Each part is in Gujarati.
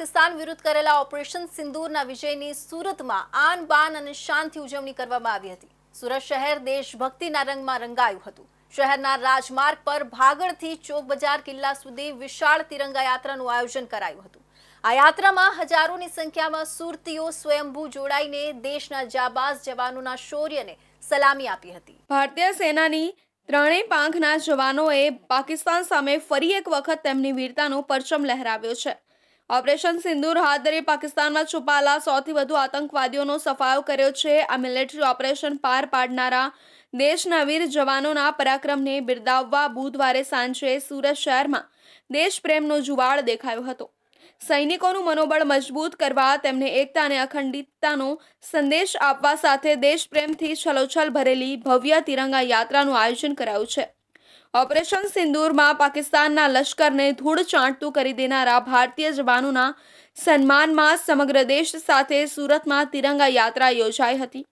પાકિસ્તાન વિરુદ્ધ કરેલા ઓપરેશન સિંદૂરના વિજયની સુરતમાં આન બાન અને શાનથી ઉજવણી કરવામાં આવી હતી। સુરત શહેર દેશભક્તિના રંગમાં રંગાયું હતું। શહેરના રાજમાર્ગ પર ભાગળથી ચોક બજાર કિલ્લા સુધી વિશાળ તિરંગા યાત્રાનું આયોજન કરાયું હતું। આ યાત્રામાં હજારોની સંખ્યામાં સુરતીઓ સ્વયંભૂ જોડાઈને દેશના જાબાઝ જવાનોના શૌર્યને સલામી આપી હતી। ભારતીય સેનાની ત્રણેય પાંખના જવાનોએ પાકિસ્તાન સામે ફરી એક વખત તેમની વીરતાનો પરચમ લહેરાવ્યો છે। ઓપરેશન સિંદૂર હાથ ધરી પાકિસ્તાનમાં છુપાયેલા સૌથી વધુ આતંકવાદીઓનો સફાયો કર્યો છે। આ મિલિટરી ઓપરેશન પાર પાડનારા દેશના વીર જવાનોના પરાક્રમને બિરદાવવા બુધવારે સાંજે સુરત શહેરમાં દેશપ્રેમનો જુવાળ દેખાયો હતો। સૈનિકોનું મનોબળ મજબૂત કરવા, તેમને એકતા અને અખંડિતતાનો સંદેશ આપવા સાથે દેશપ્રેમથી છલોછલ ભરેલી ભવ્ય તિરંગા યાત્રાનું આયોજન કરાયું છે। ઓપરેશન સિંદૂરમાં પાકિસ્તાનના લશ્કરને ધૂળ ચાંટતું કરી દેનારા ભારતીય જવાનોના સન્માનમાં સમગ્ર દેશ સાથે સુરતમાં તિરંગા યાત્રા યોજાઈ હતી।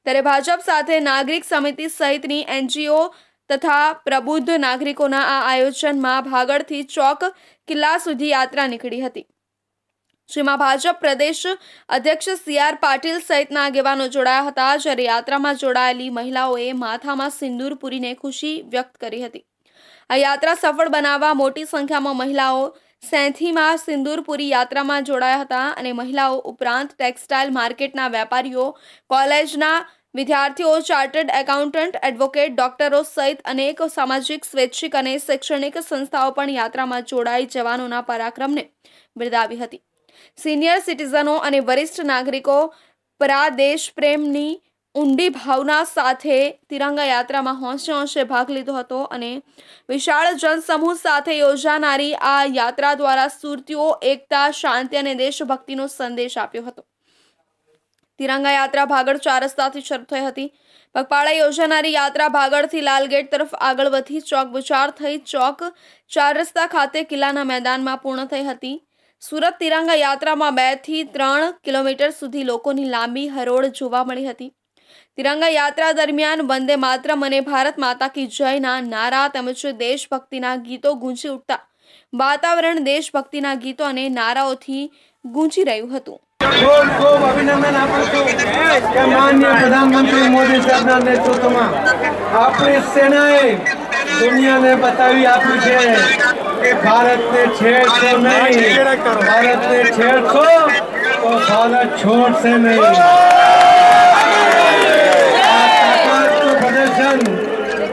ત્યારે ભાજપ સાથે નાગરિક સમિતિ સહિતની NGO તથા પ્રબુદ્ધ નાગરિકોના આ આયોજનમાં ભાગળથી ચોક કિલ્લા સુધી યાત્રા નીકળી હતી, જેમાં ભાજપ પ્રદેશ અધ્યક્ષ CR પાટીલ સહિતના આગેવાનો જોડાયા હતા। જ્યારે યાત્રામાં જોડાયેલી મહિલાઓએ માથામાં સિંદૂર પૂરીને ખુશી વ્યક્ત કરી હતી। આ યાત્રા સફળ બનાવવા મોટી સંખ્યામાં મહિલાઓ સેંથીમાં સિંદૂરપુરી યાત્રામાં જોડાયા હતા અને મહિલાઓ ઉપરાંત ટેક્સટાઇલ માર્કેટના વેપારીઓ, કોલેજના વિદ્યાર્થીઓ, ચાર્ટર્ડ એકાઉન્ટન્ટ, એડવોકેટ, ડોક્ટરો સહિત અનેક સામાજિક, સ્વૈચ્છિક અને શૈક્ષણિક સંસ્થાઓ પણ યાત્રામાં જોડાઈ જવાનોના પરાક્રમને બિરદાવી હતી। સિનિયર સિટીઝનો અને વરિષ્ઠ નાગરિકો દેશ પ્રેમની ઊંડી ભાવના સાથે તિરંગા યાત્રામાં હોંશે હોંશે ભાગ લીધો હતો અને વિશાળ જનસમૂહ સાથે યોજાનારી આ યાત્રા દ્વારા સુરતીઓ એકતા, શાંતિ અને દેશભક્તિનો સંદેશ આપ્યો હતો। તિરંગા યાત્રા ભાગળ 4 રસ્તાથી શરૂ થઈ હતી। પગપાળા યોજાનારી યાત્રા ભાગળથી લાલગેટ તરફ આગળ વધી ચોક બજાર થઈ ચોક 4 રસ્તા ખાતે કિલ્લાના મેદાનમાં પૂર્ણ થઈ હતી। સુરત તિરંગા યાત્રામાં 2 થી 3 કિલોમીટર સુધી લોકોની લાંબી હરોળ જોવા મળી હતી। તિરંગા યાત્રા દરમિયાન વંદે માતરમ અને ભારત માતા કી જયના નારા તેમજ દેશભક્તિના ગીતો ગૂંજી ઉઠતા વાતાવરણ દેશભક્તિના ગીતો અને નારાઓથી ગૂંજી રહ્યું હતું। ખૂબ ખૂબ અભિનંદન આપું છું કે માનનીય પ્રધાનમંત્રી મોદી સાહેબના નેતૃત્વમાં આપણી સેનાએ દુનિયાને બતાવી આપ્યું છે કે ભારતને છેડશો નહીં, ભારતને છેડશો તો ભારત છોડશે નહીં। આ તાકાતનું પ્રદર્શન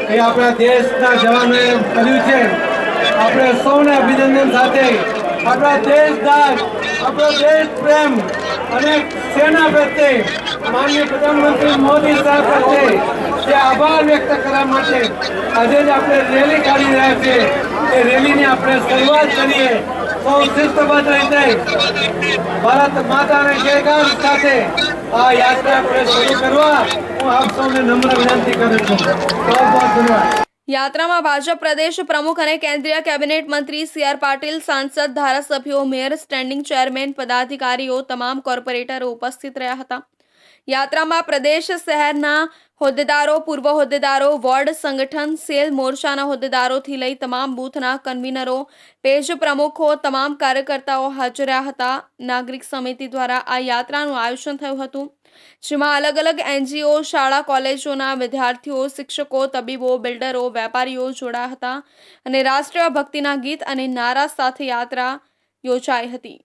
એ આપણા દેશના જવાનોએ કર્યું છે। આપણે સૌને અભિનંદન સાથે આપણા દેશદાસ, આપણો દેશ પ્રેમ અને સેના પ્રત્યે માનનીય પ્રધાનમંત્રી મોદી સાહેબ પ્રત્યે જે આભાર વ્યક્ત કરવા માટે આજે જ આપણે રેલી કાઢી રહ્યા છીએ। એ રેલીની આપણે શરૂઆત કરીએ સૌ શિસ્તબદ્ધ રીતે ભારત માતાને જયગાન સાથે આ યાત્રા આપણે શરૂ કરવા હું આપ સૌને નમ્ર વિનંતી કરું છું। બહુ બહુ ધન્યવાદ। યાત્રામાં ભાજપ પ્રદેશ પ્રમુખ અને કેન્દ્રીય કેબિનેટ મંત્રી CR પાટીલ, સાંસદ, ધારાસભ્યો, મેયર, સ્ટેન્ડિંગ ચેરમેન, પદાધિકારીઓ, તમામ કોર્પોરેટરો ઉપસ્થિત રહ્યા હતા। યાત્રામાં પ્રદેશ શહેરના હોદ્દેદારો, પૂર્વ હોદ્દેદારો, વોર્ડ સંગઠન, સેલ મોરચાના હોદ્દેદારોથી લઈ તમામ બૂથના કન્વીનરો, પેજ પ્રમુખો, તમામ કાર્યકર્તાઓ હાજર રહ્યા હતા। નાગરિક સમિતિ દ્વારા આ યાત્રાનું આયોજન થયું હતું, જેમાં અલગ અલગ NGO, શાળા કોલેજોના વિદ્યાર્થીઓ, શિક્ષકો, તબીબો, બિલ્ડરો, વેપારીઓ જોડાયા હતા અને રાષ્ટ્રીય ભક્તિના ગીત અને નારા સાથે યાત્રા યોજાઈ હતી।